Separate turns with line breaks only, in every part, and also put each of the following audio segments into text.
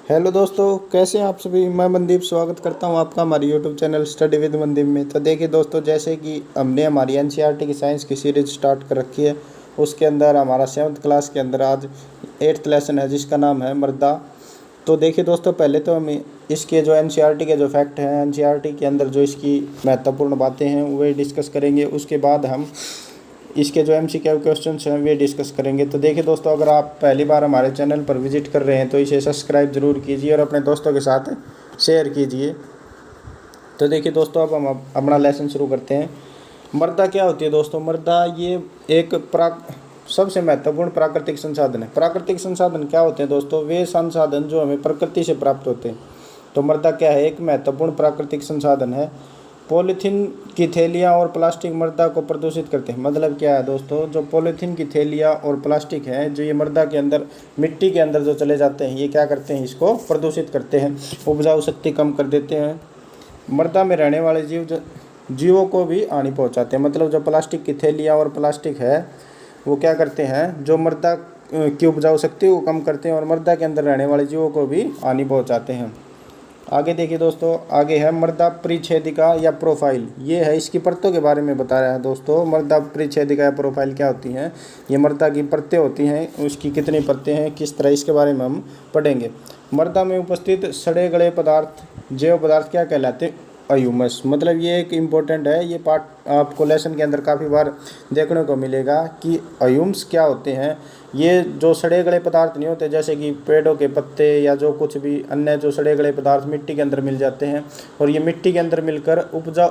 Hello दोस्तों, कैसे हैं आप सभी। मैं मनदीप स्वागत करता हूं आपका हमारे YouTube channel study with Mandeep में। तो देखिए दोस्तों, जैसे कि हमने हमारी एनसीईआरटी की साइंस की सीरीज स्टार्ट कर रखी है। उसके अंदर हमारा 7th क्लास के अंदर आज 8th लेसन है जिसका नाम है मृदा। तो देखिए दोस्तों, पहले तो हम इसके जो एनसीईआरटी के जो फैक्ट हैं, एनसीईआरटी के अंदर जो इसकी महत्वपूर्ण बातें हैं वे डिस्कस करेंगे। उसके बाद हम इसके जो एमसीक्यू क्वेश्चंस हैं वे डिस्कस करेंगे। तो देखिए दोस्तों, अगर आप पहली बार हमारे चैनल पर विजिट कर रहे हैं तो इसे सब्सक्राइब जरूर कीजिए और अपने दोस्तों के साथ शेयर कीजिए। तो देखिए दोस्तों, अब हम अपना लेसन शुरू करते हैं। मृदा क्या होती है दोस्तों। मृदा ये एक सबसे महत्वपूर्ण प्राकृतिक संसाधन है। प्राकृतिक संसाधन क्या होते हैं दोस्तों, वे संसाधन जो हमें प्रकृति से प्राप्त होते हैं। तो मृदा क्या है, एक महत्वपूर्ण प्राकृतिक संसाधन है। पॉलीथीन की थैलियाँ और प्लास्टिक मृदा को प्रदूषित करते हैं। मतलब क्या है दोस्तों, जो पॉलीथीन की थैलियाँ और प्लास्टिक हैं जो ये मृदा के अंदर, मिट्टी के अंदर जो चले जाते हैं, ये क्या करते हैं, इसको प्रदूषित करते हैं, उपजाऊ शक्ति कम कर देते हैं। मृदा में रहने वाले जीवों को भी हानि पहुंचाते हैं। मतलब जो प्लास्टिक की थैलियाँ और प्लास्टिक है वो क्या करते हैं, जो मृदा की उपजाऊ शक्ति को कम करते हैं और मृदा के अंदर रहने वाले जीवों को भी हानि पहुंचाते हैं। आगे देखिए दोस्तों, आगे है मृदा परिच्छेदिका या प्रोफाइल। ये है इसकी परतों के बारे में बता रहा है दोस्तों। मृदा परिच्छेदिका या प्रोफाइल क्या होती हैं, ये मृदा की परतें होती हैं, उसकी कितनी परतें हैं, किस तरह, इसके बारे में हम पढ़ेंगे। मृदा में उपस्थित सड़े गले पदार्थ, जैव पदार्थ क्या कहलाते हैं, अयूमस। मतलब ये एक इम्पोर्टेंट है, ये पार्ट आपको लेसन के अंदर काफ़ी बार देखने को मिलेगा कि अयूम्स क्या होते हैं। ये जो सड़े गले पदार्थ नहीं होते, जैसे कि पेड़ों के पत्ते या जो कुछ भी अन्य जो सड़े गले पदार्थ मिट्टी के अंदर मिल जाते हैं और ये मिट्टी के अंदर मिलकर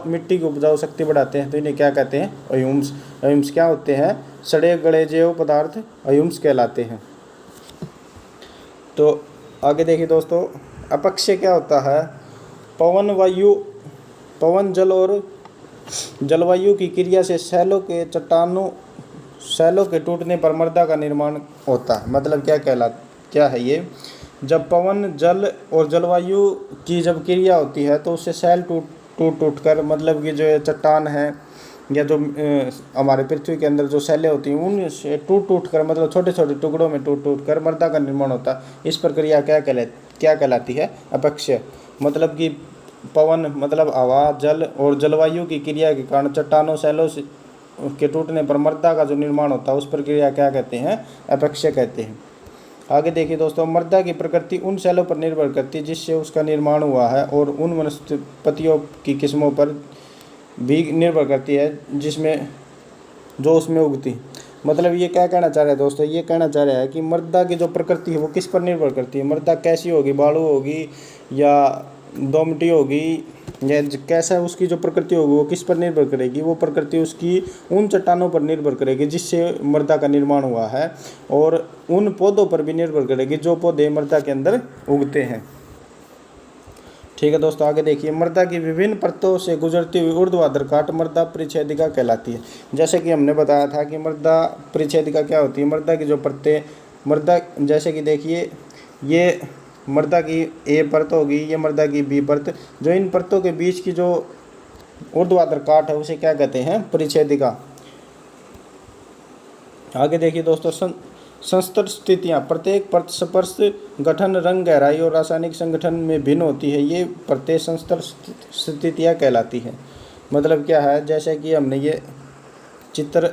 मिट्टी की उपजाऊ शक्ति बढ़ाते हैं, तो इन्हें क्या कहते हैं, अयूम्स। अयूम्स क्या होते हैं, सड़े गले जैव पदार्थ अयूम्स कहलाते हैं। तो आगे देखिए दोस्तों, अपक्षय क्या होता है। पवन जल और जलवायु की क्रिया से सैलों के टूटने पर मृदा का निर्माण होता है। मतलब क्या है ये, जब पवन जल और जलवायु की जब क्रिया होती है तो उससे सैल टूट कर, मतलब कि जो चट्टान है या जो हमारे पृथ्वी के अंदर जो सैलें होती हैं उनसे टूट कर, मतलब छोटे छोटे टुकड़ों में टूट कर मृदा का निर्माण होता है। इस प्रक्रिया क्या कहलाती है, अपक्षय। मतलब कि पवन मतलब हवा, जल और जलवायु की क्रिया के कारण चट्टानों सैलों से के टूटने पर मृदा का जो निर्माण होता है उस प्रक्रिया क्या कहते हैं, अपक्षय कहते हैं। आगे देखिए दोस्तों, मृदा की प्रकृति उन सैलों पर निर्भर करती है जिससे उसका निर्माण हुआ है और उन वनस्पतियों की किस्मों पर भी निर्भर करती है जिसमें जो उसमें उगती। मतलब ये क्या कहना चाह रहा है दोस्तों, ये कहना चाह रहा है कि मृदा की जो प्रकृति है वो किस पर निर्भर करती है। मृदा कैसी होगी, बालू होगी या दोमटी होगी, या कैसा उसकी जो प्रकृति होगी वो किस पर निर्भर करेगी, वो प्रकृति उसकी उन चट्टानों पर निर्भर करेगी जिससे मृदा का निर्माण हुआ है, और उन पौधों पर भी निर्भर करेगी जो पौधे मृदा के अंदर उगते हैं। ठीक है दोस्तों, आगे देखिए, मृदा की विभिन्न परतों से गुजरती हुई ऊर्ध्वाधर काट मृदा परिच्छेदिका कहलाती है। जैसे कि हमने बताया था कि मृदा परिच्छेदिका क्या होती है। मृदा की जो परतें, मृदा जैसे कि देखिए, ये मृदा की ए परत होगी, ये मृदा की बी परत, जो इन परतों के बीच की जो ऊर्ध्वाधर काट है उसे क्या कहते हैं, परिच्छेदिका। आगे देखिए दोस्तों, संस्तर स्थितियाँ, प्रत्येक परत स्पर्श, गठन, रंग, गहराई और रासायनिक संगठन में भिन्न होती है। ये प्रत्येक संस्तर स्थितियाँ कहलाती है। मतलब क्या है, जैसे कि हमने ये चित्र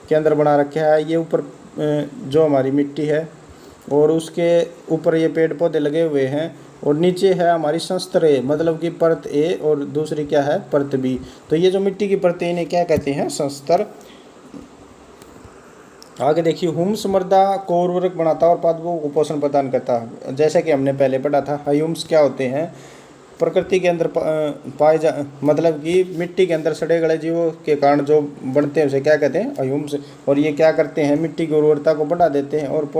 के अंदर बना रखा है, ये ऊपर जो हमारी मिट्टी है और उसके ऊपर ये पेड़ पौधे लगे हुए हैं और नीचे है हमारी संस्तरे, मतलब कि परत ए और दूसरी क्या है, परत बी। तो ये जो मिट्टी की परतें इन्हें क्या कहते हैं, संस्तर। आगे देखिए, ह्यूमस मृदा को उर्वरक बनाता है और पादपों को पोषण प्रदान करता है। जैसे कि हमने पहले पढ़ा था, ह्यूमस क्या होते हैं, प्रकृति के अंदर मतलब कि मिट्टी के अंदर सड़े गले जीवों के कारण जो बनते हैं उसे क्या कहते हैं, ह्यूमस। और ये क्या करते हैं, मिट्टी की उर्वरता को बढ़ा देते हैं और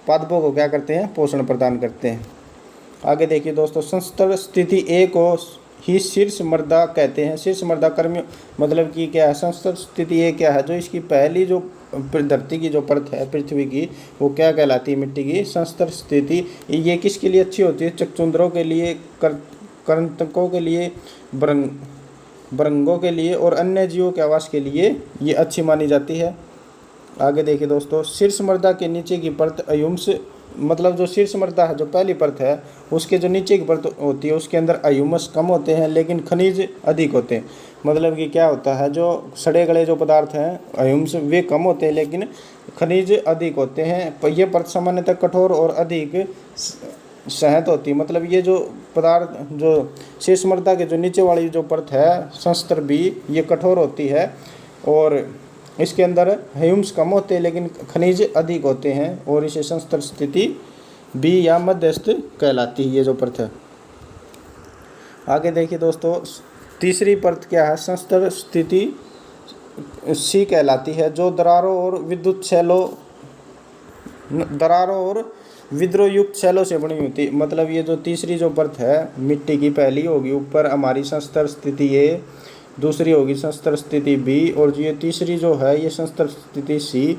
पादपों को क्या करते हैं, पोषण प्रदान करते हैं। आगे देखिए दोस्तों, संस्तर स्थिति ए को ही शीर्ष मृदा कहते हैं। शीर्ष मृदा कर्मियों, मतलब कि क्या है, संस्तर स्थिति ए क्या है, जो इसकी पहली जो धरती की जो परत है पृथ्वी की, वो क्या कहलाती है, मिट्टी की संस्तर स्थिति। ये किसके लिए अच्छी होती है, चकचुंदरों के लिए, कृंतकों के लिए, भृंगों के लिए और अन्य जीवों के आवास के लिए ये अच्छी मानी जाती है। आगे देखिए दोस्तों, शीर्ष मृदा के नीचे की परत अयुम्स मतलब जो शीर्ष मृदा है, जो पहली परत है, उसके जो नीचे की परत होती है उसके अंदर अह्यूमस कम होते हैं लेकिन खनिज अधिक होते हैं। मतलब कि क्या होता है, जो सड़े गले जो पदार्थ हैं अह्यूमस वे कम होते हैं लेकिन खनिज अधिक होते हैं। ये परत सामान्यतः कठोर और अधिक सहत होती है। मतलब ये जो पदार्थ, जो शीर्ष मृदा के जो नीचे वाली जो परत है संस्तर बी, ये कठोर होती है और इसके अंदर ह्यूम्स कम होते हैं लेकिन खनिज अधिक होते हैं और इसे संस्तर स्थिति बी या मध्यस्थ कहलाती है, ये जो परत है। आगे देखिए दोस्तों, तीसरी परत क्या है, संस्तर स्थिति सी कहलाती है, जो दरारों और विद्रोह युक्त शैलों से बनी होती है। मतलब ये जो तीसरी जो परत है मिट्टी की, पहली होगी ऊपर हमारी संस्तर स्थिति ए, दूसरी होगी संस्तर स्थिति बी और ये तीसरी जो है ये संस्तर स्थिति सी।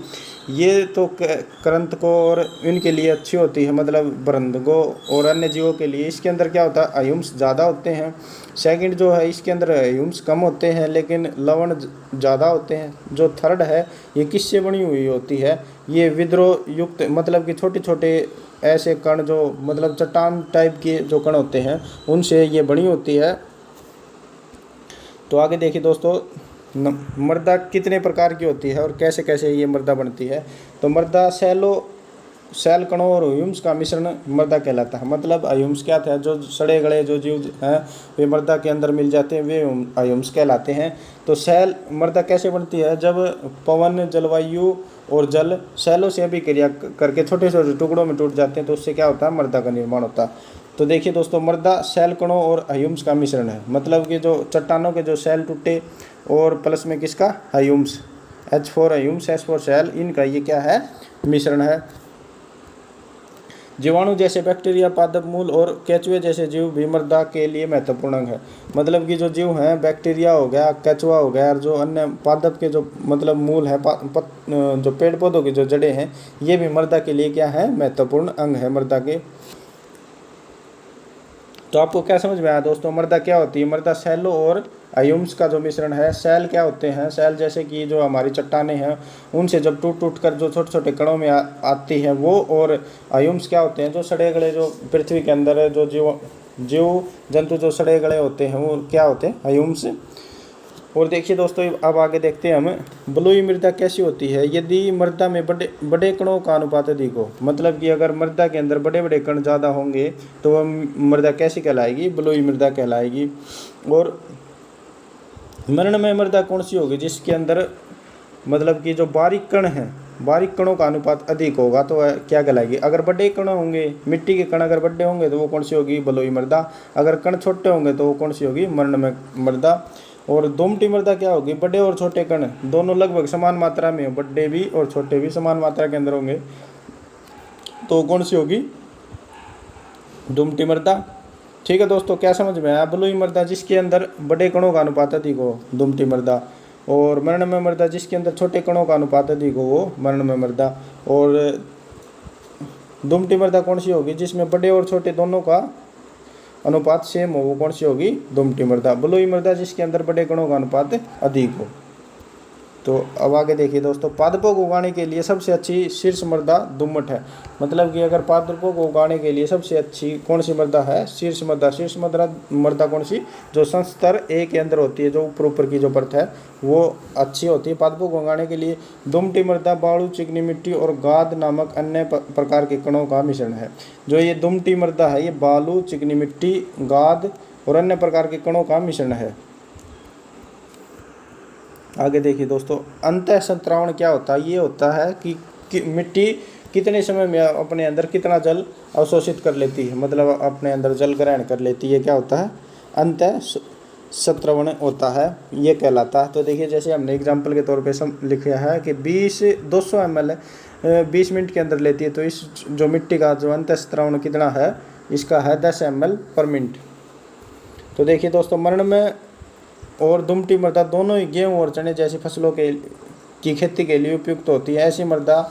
ये तो कृंतकों और इनके लिए अच्छी होती है, मतलब बरंदकों और अन्य जीवों के लिए। इसके अंदर क्या होता है, अह्यूम्स ज़्यादा होते हैं। सेकंड जो है इसके अंदर अह्यूम्स कम होते हैं लेकिन लवण ज़्यादा होते हैं। जो थर्ड है ये किससे बनी हुई होती है, ये विद्रोह युक्त, मतलब कि छोटे छोटे ऐसे कण जो मतलब चट्टान टाइप के जो कण होते हैं उनसे ये बनी होती है। तो आगे देखिए दोस्तों, मृदा कितने प्रकार की होती है और कैसे कैसे ये मृदा बनती है। तो मृदा सेल कणों और अह्यूम्स का मिश्रण मृदा कहलाता है। मतलब अह्यूम्स क्या था, जो सड़े गले जो जीव हैं वे मृदा के अंदर मिल जाते हैं, वे अह्यूम्स कहलाते हैं। तो सेल मृदा कैसे बनती है, जब पवन, जलवायु और जल सेलों से अभिक्रिया करके छोटे छोटे टुकड़ों में टूट जाते हैं तो उससे क्या होता है, मृदा का निर्माण होता है। तो देखिए दोस्तों, मृदा सेल कणों और अह्यूम्स का मिश्रण है। मतलब कि जो चट्टानों के जो सेल टूटे और प्लस में किसका, अह्यूम्स, H4 अह्यूम्स, S4 सेल, इनका ये क्या है, मिश्रण है। जीवाणु जैसे बैक्टीरिया, पादप मूल और केंचुए जैसे जीव भी मृदा के लिए महत्वपूर्ण अंग है। मतलब कि जो जीव हैं, बैक्टीरिया हो गया, केंचुआ हो गया और जो अन्य पादप के जो मतलब मूल है, जो पेड़ पौधों की जो जड़ें हैं, ये भी मृदा के लिए क्या है, महत्वपूर्ण अंग है मृदा के। तो आपको क्या समझ में आया दोस्तों, मृदा क्या होती है। मृदा सेलों और अह्यूम्स का जो मिश्रण है। सेल क्या होते हैं, सेल जैसे कि जो हमारी चट्टानें हैं उनसे जब टूट टूट कर जो छोटे छोटे कणों में आती हैं वो, और अह्यूम्स क्या होते हैं, जो सड़े गले जो पृथ्वी के अंदर है, जो जीव जंतु जो सड़े गले होते हैं वो क्या होते हैं, अह्यूम्स। और देखिए दोस्तों, अब आगे देखते हैं हम बलुई मृदा कैसी होती है। यदि मृदा में बड़े बड़े कणों का अनुपात अधिक हो, मतलब कि अगर मृदा के अंदर बड़े बड़े कण ज़्यादा होंगे तो वह मृदा कैसी कहलाएगी, बलुई मृदा कहलाएगी। और मृणमय मृदा कौन सी होगी, जिसके अंदर मतलब कि जो बारीक कण हैं, बारीक कणों का अनुपात अधिक होगा तो वह क्या कहलाएगी। अगर बड़े कण होंगे, मिट्टी के कण अगर बड़े होंगे तो वो कौन सी होगी, बलुई मृदा। अगर कण छोटे होंगे तो वो कौन सी होगी, मृणमय मृदा। और दोमटी मृदा क्या होगी, बड़े और छोटे कण दोनों लगभग समान मात्रा में, बड़े भी और छोटे भी समान मात्रा के अंदर होंगे तो कौन सी होगी, दोमटी मृदा। ठीक है दोस्तों, क्या समझ में आया। बलुई मृदा जिसके अंदर बड़े कणों का अनुपात अधिक हो, दोमटी मृदा। और मृणमय मृदा जिसके अंदर छोटे कणों का अनुपात अधिक हो, वो मृणमय मृदा। और दोमटी मृदा कौन सी होगी, जिसमें बड़े और छोटे दोनों का अनुपात सेम हो, वो कौन सी होगी, दोमटी मृदा। बलुई मृदा जिसके अंदर बड़े कणों का अनुपात अधिक हो। तो अब आगे देखिए दोस्तों, पादपों को उगाने के लिए सबसे अच्छी शीर्ष मृदा दोमट है। मतलब कि अगर पादपों को उगाने के लिए सबसे अच्छी कौन सी मृदा है, शीर्ष मृदा। शीर्ष मृदा कौन सी, जो संस्तर ए के अंदर होती है, जो ऊपर की जो परत है वो अच्छी होती है पादपों को उगाने के लिए। दोमटी मृदा बालू, चिकनी मिट्टी और गाद नामक अन्य प्रकार के कणों का मिश्रण है। जो ये दोमटी मृदा है ये बालू, चिकनी मिट्टी, गाद और अन्य प्रकार के कणों का मिश्रण है। आगे देखिए दोस्तों, अंतः संत्रावण क्या होता है। ये होता है कि मिट्टी कितने समय में अपने अंदर कितना जल अवशोषित कर लेती है, मतलब अपने अंदर जल ग्रहण कर लेती है, क्या होता है, अंतः संत्रावण होता है, ये कहलाता है। तो देखिए, जैसे हमने एग्जाम्पल के तौर पे लिखा है कि 200 ml 20 मिनट के अंदर लेती है, तो इस जो मिट्टी का जो अंतः संत्रावण कितना है, इसका है 10 ml पर मिनट। तो देखिए दोस्तों, मृणमय और दोमटी मृदा दोनों ही गेहूं और चने जैसी फसलों की खेती के लिए उपयुक्त होती है। ऐसी मृदा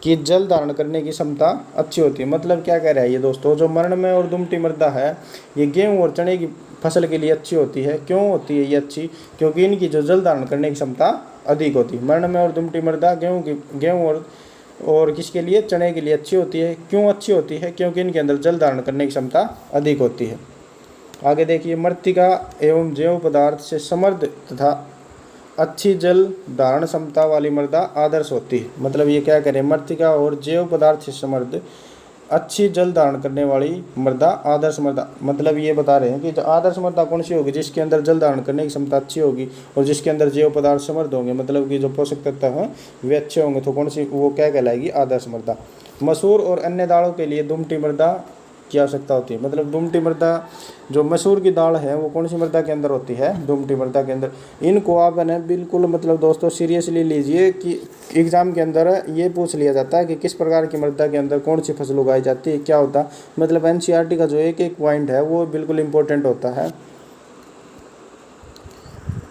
की जल धारण करने की क्षमता अच्छी होती है। मतलब क्या कह रहा है ये दोस्तों, जो मृणमय और दोमटी मृदा है ये गेहूं और चने की फसल के लिए अच्छी होती है। क्यों होती है ये अच्छी, क्योंकि इनकी जो जल धारण करने की क्षमता अधिक होती है। मृणमय और दोमटी मृदा गेहूं और और किसके लिए, चने के लिए अच्छी होती है। क्यों अच्छी होती है? क्योंकि इनके अंदर जल धारण करने की क्षमता अधिक होती है। आगे देखिए, मृत्तिका एवं जैव पदार्थ से समृद्ध तथा अच्छी जल धारण क्षमता वाली मृदा आदर्श होती है। मतलब ये क्या करें, मृत्तिका और जैव पदार्थ से समृद्ध अच्छी जल धारण करने वाली मृदा आदर्श मृदा, मतलब ये बता रहे हैं कि आदर्श मृदा कौन सी होगी, जिसके अंदर जल धारण करने की क्षमता अच्छी होगी और जिसके अंदर जैव पदार्थ समृद्ध होंगे, मतलब कि जो पोषक तत्व हैं वे अच्छे होंगे, तो कौन सी, वो क्या कहलाएगी, आदर्श मृदा। मसूर और अन्य दालों के लिए दुमटी मृदा की आवश्यकता होती है। मतलब दुमटी मृदा, जो मसूर की दाल है वो कौन सी मृदा के अंदर होती है, दुमटी मृदा के अंदर। इनको आप है बिल्कुल मतलब दोस्तों सीरियसली लीजिए कि एग्जाम के अंदर ये पूछ लिया जाता है कि किस प्रकार की मृदा के अंदर कौन सी फसल उगाई जाती है, क्या होता है। मतलब एनसीईआरटी का जो एक एक पॉइंट है वो बिल्कुल इंपॉर्टेंट होता है।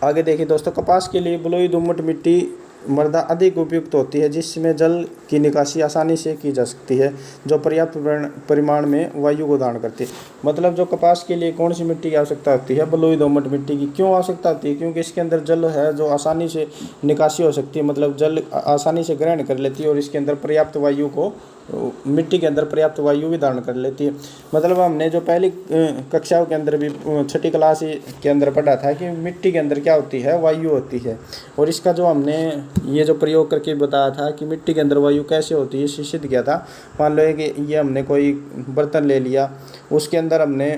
आगे देखिए दोस्तों, कपास के लिए बलुई दोमट मिट्टी मृदा अधिक उपयुक्त होती है, जिसमें जल की निकासी आसानी से की जा सकती है, जो पर्याप्त परिमाण में वायु को धारण करती है। मतलब जो कपास के लिए कौन सी मिट्टी की आवश्यकता होती है, बलुई दोमट मिट्टी की। क्यों आवश्यकता होती है? क्योंकि इसके अंदर जल है जो आसानी से निकासी हो सकती है, मतलब जल आसानी से ग्रहण कर लेती है और इसके अंदर पर्याप्त वायु को, मिट्टी के अंदर पर्याप्त वायु भी धारण कर लेती है। मतलब हमने जो पहली कक्षाओं के अंदर भी, छठी क्लास के अंदर पढ़ा था कि मिट्टी के अंदर क्या होती है, वायु होती है। और इसका जो हमने ये जो प्रयोग करके बताया था कि मिट्टी के अंदर वायु कैसे होती है, सिद्ध किया था। मान लो कि ये हमने कोई बर्तन ले लिया, उसके अंदर हमने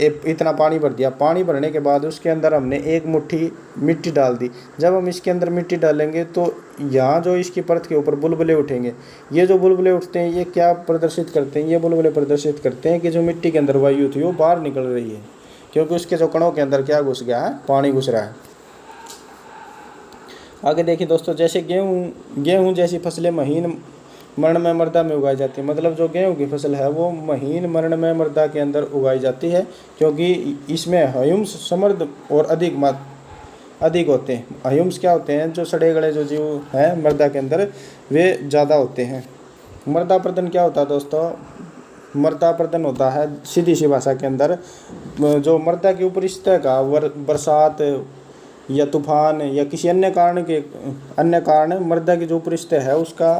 इतना पानी भर दिया। पानी भरने के बाद उसके अंदर हमने एक मुट्ठी मिट्टी डाल दी। जब हम इसके अंदर मिट्टी डालेंगे तो यहाँ जो इसकी परत के ऊपर बुलबुले उठेंगे। ये जो बुलबुले उठते हैं ये क्या प्रदर्शित करते हैं, ये बुलबुले प्रदर्शित करते हैं कि जो मिट्टी के अंदर वायु थी वो बाहर निकल रही है, क्योंकि उसके जो कणों के अंदर क्या घुस गया है, पानी घुस रहा है। आगे देखिए दोस्तों, जैसे गेहूँ जैसी फसलें महीन मरणमय मृदा में उगाई जाती है। मतलब जो गेहूँ की फसल है वो महीन मरणमय मृदा के अंदर उगाई जाती है, क्योंकि इसमें ह्यूमस समृद्ध और अधिक होते हैं। ह्यूमस क्या होते हैं, जो सड़े गले जो जीव हैं मृदा के अंदर वे ज़्यादा होते हैं। मृदा प्रदन क्या होता है दोस्तों? मृदा प्रदन होता है सीधी सी भाषा के अंदर जो मृदा की ऊपरी सतह का बरसात या तूफान या किसी अन्य कारण मृदा की जो ऊपरी सतह है उसका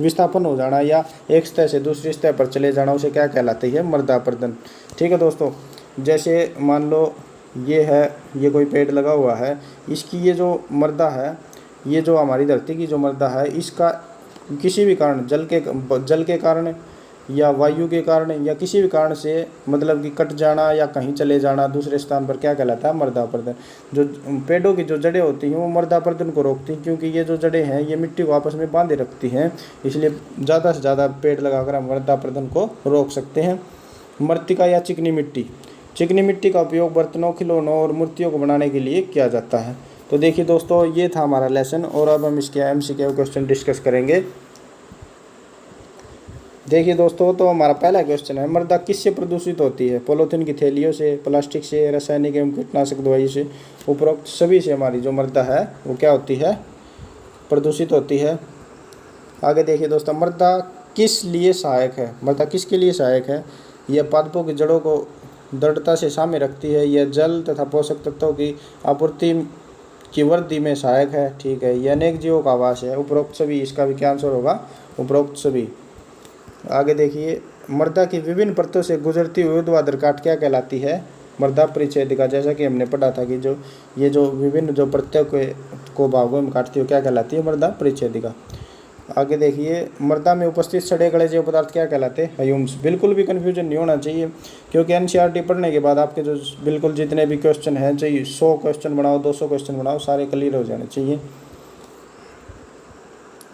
विस्थापन हो जाना या एक सतह से दूसरी सतह पर चले जाना, उसे क्या कहलाती है, मृदा प्रदन। ठीक है दोस्तों, जैसे मान लो ये कोई पेड़ लगा हुआ है, इसकी ये जो मृदा है, ये जो हमारी धरती की जो मृदा है, इसका किसी भी कारण जल के कारण या वायु के कारण या किसी भी कारण से मतलब कि कट जाना या कहीं चले जाना दूसरे स्थान पर, क्या कहलाता है, मृदा प्रदन। जो पेड़ों की जो जड़ें होती हैं वो मृदा प्रदन को रोकती हैं, क्योंकि ये जो जड़ें हैं ये मिट्टी को आपस में बांधे रखती हैं, इसलिए ज़्यादा से ज़्यादा पेड़ लगाकर हम मृदा प्रदन को रोक सकते हैं। मृत्तिका या चिकनी मिट्टी का उपयोग बर्तनों, खिलौनों और मूर्तियों को बनाने के लिए किया जाता है। तो देखिए दोस्तों, ये था हमारा लेसन और अब हम इसके MCQ क्वेश्चन डिस्कस करेंगे। देखिए दोस्तों, तो हमारा पहला क्वेश्चन है, मृदा किससे प्रदूषित होती है? पॉलीथीन की थैलियों से, प्लास्टिक से, रासायनिक एवं कीटनाशक दवाई से। उपरोक्त सभी से हमारी जो मृदा है वो क्या होती है, प्रदूषित होती है। आगे देखिए दोस्तों, मृदा किस लिए सहायक है? मृदा किसके लिए सहायक है? यह पादपों की जड़ों को दृढ़ता से सामने रखती है, यह जल तथा पोषक तत्वों की आपूर्ति की वृद्धि में सहायक है। ठीक है, यह अनेक जीवों का आवास है। उपरोक्त सभी, इसका भी क्या आंसर होगा, उपरोक्त सभी। आगे देखिए, मृदा की विभिन्न परतों से गुजरती हुई ऊर्ध्वाधर काट क्या कहलाती है? मृदा परिच्छेदिका। जैसा कि हमने पढ़ा था कि जो विभिन्न जो परतों को भागों में काटती है क्या कहलाती है? मृदा परिच्छेदिका। आगे देखिए, मृदा में उपस्थित सड़े गले जैव पदार्थ क्या कहलाते हैं? ह्यूमस। बिल्कुल भी कन्फ्यूजन नहीं होना चाहिए, क्योंकि एनसीईआरटी पढ़ने के बाद आपके जो बिल्कुल जितने भी क्वेश्चन हैं, चाहिए 100 क्वेश्चन बनाओ, 200 क्वेश्चन बनाओ, सारे क्लियर हो जाने चाहिए।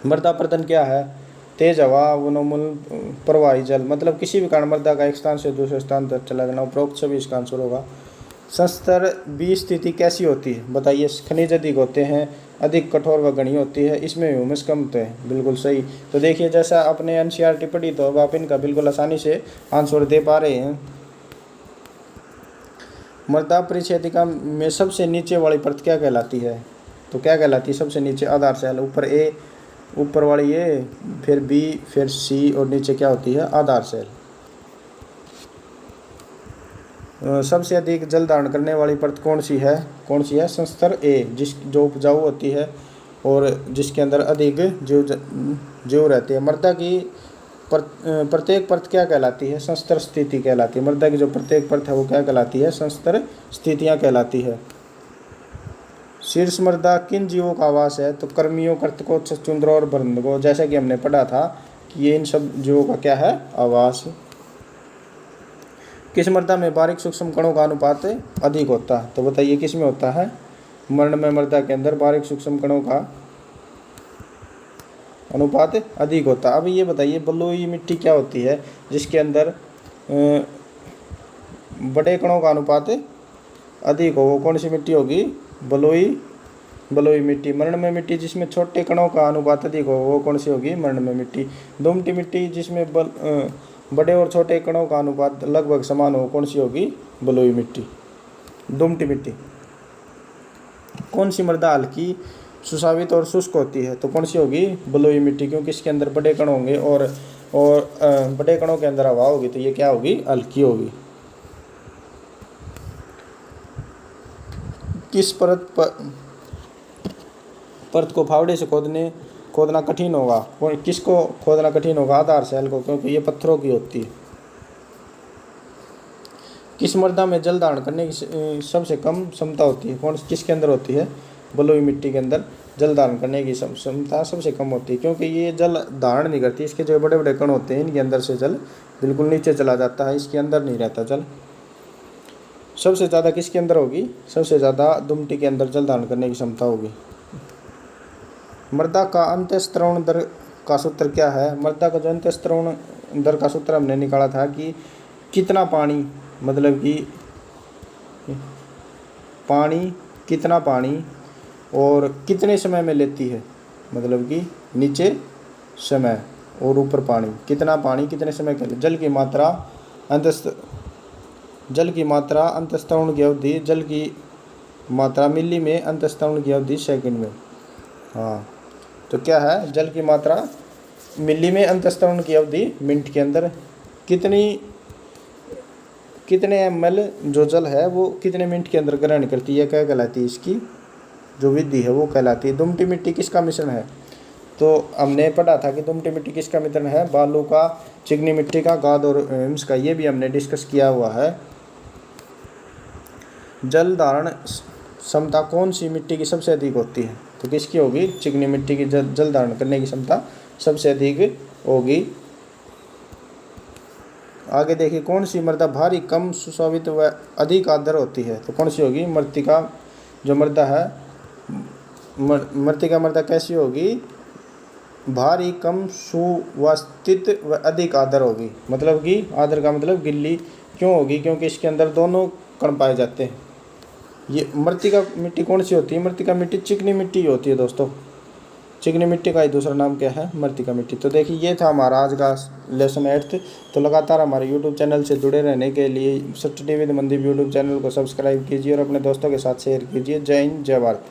मृदा प्रदन क्या है? तेज हवा, वनोन्मूलन, प्रवाही जल, मतलब किसी भी कारण मृदा का एक स्थान से दूसरे स्थान तक चला जाना। उपरोक्त सभी इसका आंसर होगा। संस्तर B स्थिति कैसी होती है? बताइए। खनिज अधिक होते हैं, अधिक कठोर व घनी होती है, इसमें ह्यूमस कम होते हैं। बिल्कुल सही। तो देखिए, जैसा आपने एनसीईआरटी पढ़ी तो अब आप इनका बिल्कुल आसानी से आंसर दे पा रहे हैं। मृदा परिच्छेदिका में सबसे नीचे वाली परत क्या कहलाती है? तो क्या कहलाती है सबसे नीचे? आधार सेल। ऊपर A, ऊपर वाली A, फिर B, फिर C और नीचे क्या होती है? आधार सेल। सबसे अधिक जल धारण करने वाली परत कौन सी है? संस्तर A, जो उपजाऊ होती है और जिसके अंदर अधिक जीव रहते हैं। मृदा की प्रत्येक परत क्या कहलाती है? संस्तर स्थिति कहलाती है। मृदा की जो प्रत्येक परत है वो क्या कहलाती है? संस्तर स्थितियाँ कहलाती है। शीर्ष मृदा किन जीवों का आवास है? तो कर्मियों, कृंतकों, छछूंदरों और बंधकों। जैसा कि हमने पढ़ा था कि ये इन सब जीवों का क्या है? आवास। किस मृदा में बारीक सूक्ष्म कणों का अनुपात अधिक होता है? तो बताइए किस में होता है? मृणमय मृदा के अंदर बारीक सूक्ष्म कणों का अनुपात अधिक होता है। अब ये बताइए बलुई मिट्टी क्या होती है जिसके अंदर बड़े कणों का अनुपात अधिक हो? वो कौन सी मिट्टी होगी? बलुई मिट्टी। मृणमय मिट्टी जिसमें छोटे कणों का अनुपात अधिक हो वो कौन सी होगी? मृणमय मिट्टी। दोमट मिट्टी जिसमें बड़े और छोटे कणों का अनुपात लगभग समान हो कौन सी होगी? बलुई मिट्टी। दोमट मिट्टी। कौन सी मृदा हल्की, सुसावित और शुष्क होती है? तो कौन सी होगी? बलुई मिट्टी, क्योंकि इसके अंदर बड़े कण होंगे और बड़े कणों के अंदर हवा होगी, तो ये क्या होगी? हल्की होगी। किस परत को फावड़े से खोदना कठिन होगा? किसको खोदना कठिन होगा? आधार शैल को, क्योंकि ये पत्थरों की होती है। किस मृदा में जल धारण करने की सबसे कम क्षमता होती है? किसके अंदर होती है? बलुई मिट्टी के अंदर जल धारण करने की क्षमता सबसे कम होती है, क्योंकि ये जल धारण नहीं करती। इसके जो बड़े बड़े कण होते हैं इनके अंदर से जल बिल्कुल नीचे चला जाता है, इसके अंदर नहीं रहता जल। सबसे ज़्यादा किसके अंदर होगी? सबसे ज़्यादा दुमटी के अंदर जल धारण करने की क्षमता होगी। मृदा का अंतःस्त्रवण दर का सूत्र क्या है? मृदा का जो अंतःस्त्रवण दर का सूत्र हमने निकाला था कि कितना पानी, मतलब कि कितना पानी और कितने समय में लेती है, मतलब कि नीचे समय और ऊपर पानी। कितना पानी कितने समय के लिए? जल की मात्रा अंतःस्त्रवण की अवधि, जल की मात्रा मिली में, अंतःस्त्रवण की अवधि सेकंड में। हाँ, तो क्या है? जल की मात्रा मिली में, अंतःस्त्रवण की अवधि मिनट के अंदर। कितने ml जो जल है वो कितने मिनट के अंदर ग्रहण करती है, क्या कहलाती है? इसकी जो विधि है वो कहलाती है। दुमटी मिट्टी किसका मिश्रण है? तो हमने पढ़ा था कि दुमटी मिट्टी किसका मिश्रण है? बालू का, चिकनी मिट्टी का, गाद और हिम्स का। ये भी हमने डिस्कस किया हुआ है। जल धारण क्षमता कौन सी मिट्टी की सबसे अधिक होती है? तो किसकी होगी? चिकनी मिट्टी की जल धारण करने की क्षमता सबसे अधिक होगी। आगे देखिए, कौन सी मृदा भारी, कम सुशोभित व अधिक आर्द्र होती है? तो कौन सी होगी? मृत्तिका जो मृदा है, मृत्तिका मृदा कैसी होगी? भारी, कम सुवस्थित व अधिक आर्द्र होगी। मतलब कि आर्द्र का मतलब गिल्ली। क्यों होगी? क्योंकि इसके अंदर दोनों कण पाए जाते हैं। ये मृत्तिका मिट्टी कौन सी होती है? मृत्तिका मिट्टी चिकनी मिट्टी होती है दोस्तों। चिकनी मिट्टी का ही दूसरा नाम क्या है? मृत्तिका मिट्टी। तो देखिए, ये था हमारा आज का लेसन 8। तो लगातार हमारे यूट्यूब चैनल से जुड़े रहने के लिए study with Mandeep YouTube channel को सब्सक्राइब कीजिए और अपने दोस्तों के साथ शेयर कीजिए। जय हिंद, जय भारत।